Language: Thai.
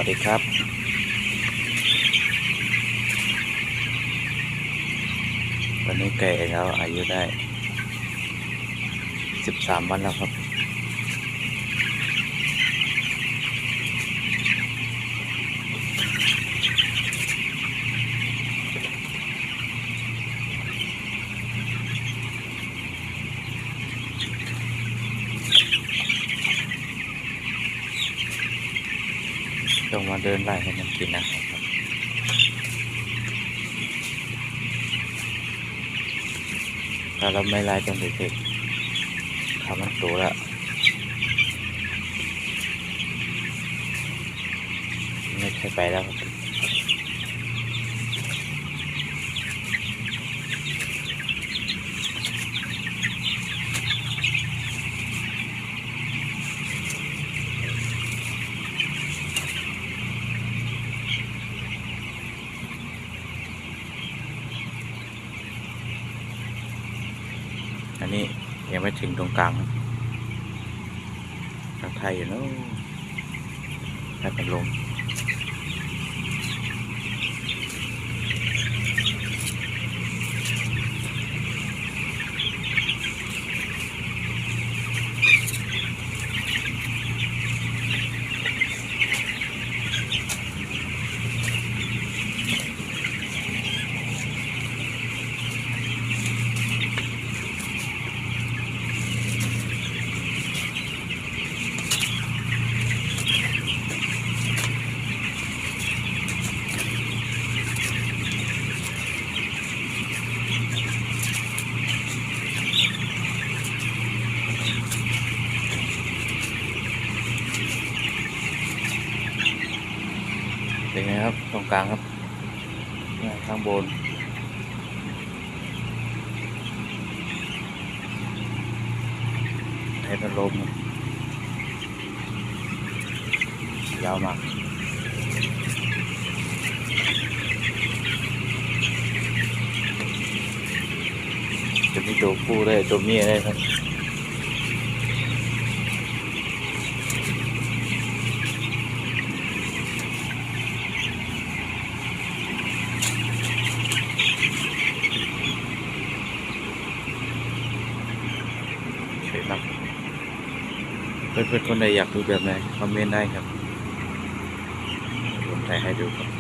ดีครับวันนี้ไก่แล้วอายุได้13 วันแล้วครับต้องมาเดินไล่ให้มันกินนะครับถ้าเราไม่ไล่จนเด็กๆถ้ามันโตแล้วไม่ใช่ไปแล้วครับอันนี้ยังไม่ถึงตรงกลางทางไทยอยู่เนอะให้มันลงเป็นไงครับตรงกลางครับข้างบนให้พัดลมยาวมากจะมีตัวผู้ได้ตัวเมียได้ครับสวยมากเพื่อนๆคนใดอยากดูแบบไหนคอมเมนต์ได้ครับผมถ่ายให้ดูครับ